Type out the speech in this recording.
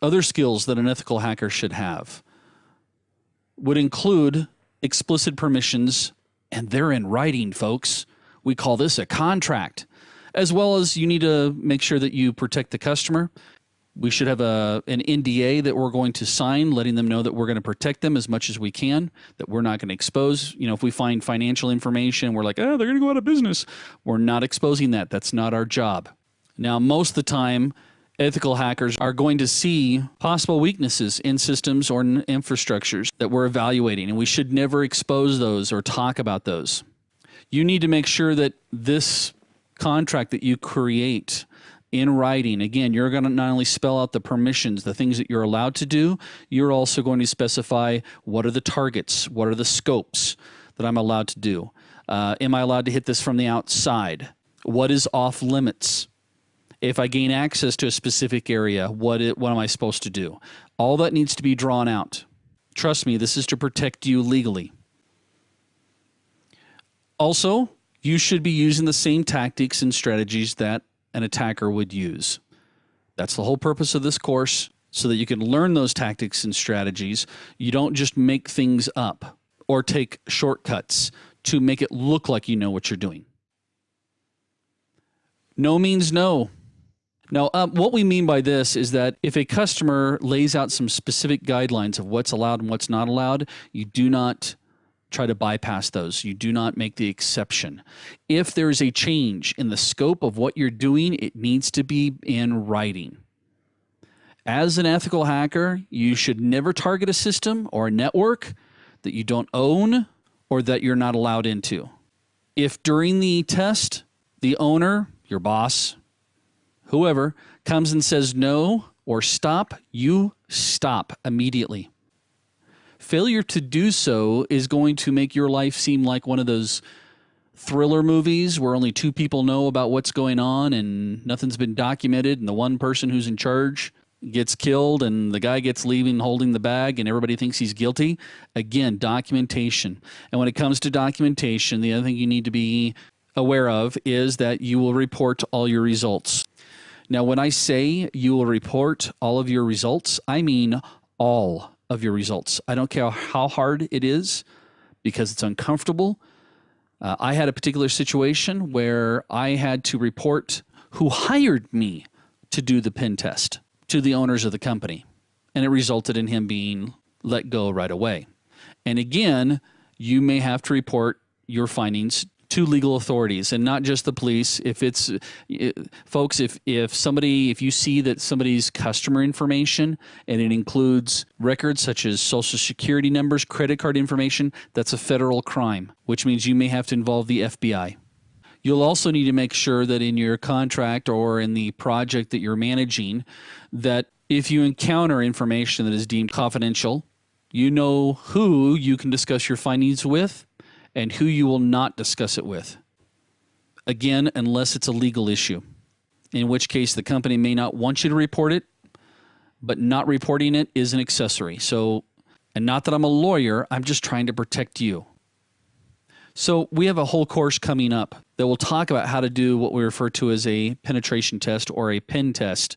Other skills that an ethical hacker should have would include explicit permissions, and they're in writing, folks. We call this a contract. As well as you need to make sure that you protect the customer. We should have an NDA that we're going to sign, letting them know that we're going to protect them as much as we can, that we're not going to expose. You know, if we find financial information, we're like, oh, they're going to go out of business. We're not exposing that. That's not our job. Now, most of the time, ethical hackers are going to see possible weaknesses in systems or in infrastructures that we're evaluating, and we should never expose those or talk about those. You need to make sure that this contract that you create in writing, again, you're going to not only spell out the permissions, the things that you're allowed to do, you're also going to specify what are the targets, what are the scopes that I'm allowed to do. Am I allowed to hit this from the outside? What is off limits? If I gain access to a specific area, what am I supposed to do? All that needs to be drawn out. Trust me, this is to protect you legally. Also, you should be using the same tactics and strategies that an attacker would use. That's the whole purpose of this course, so that you can learn those tactics and strategies. You don't just make things up or take shortcuts to make it look like you know what you're doing. No means no. Now, what we mean by this is that if a customer lays out some specific guidelines of what's allowed and what's not allowed, you do not try to bypass those. You do not make the exception. If there is a change in the scope of what you're doing, it needs to be in writing. As an ethical hacker, you should never target a system or a network that you don't own or that you're not allowed into. If during the test, the owner, your boss, whoever, comes and says no or stop, you stop immediately. Failure to do so is going to make your life seem like one of those thriller movies where only two people know about what's going on and nothing's been documented, and the one person who's in charge gets killed and the guy gets leaving holding the bag and everybody thinks he's guilty. Again, documentation. And when it comes to documentation, the other thing you need to be aware of is that you will report all your results. Now, when I say you will report all of your results, I mean all of your results. I don't care how hard it is, because it's uncomfortable. I had a particular situation where I had to report who hired me to do the pen test to the owners of the company, and it resulted in him being let go right away. And again, you may have to report your findings to legal authorities and not just the police. If it's folks, if you see that somebody's customer information and it includes records such as social security numbers, credit card information, that's a federal crime, which means you may have to involve the FBI. You'll also need to make sure that in your contract or in the project that you're managing, that if you encounter information that is deemed confidential, you know who you can discuss your findings with and who you will not discuss it with. Again, unless it's a legal issue, in which case the company may not want you to report it, but not reporting it is an accessory. So, and not that I'm a lawyer, I'm just trying to protect you. So we have a whole course coming up that will talk about how to do what we refer to as a penetration test or a pen test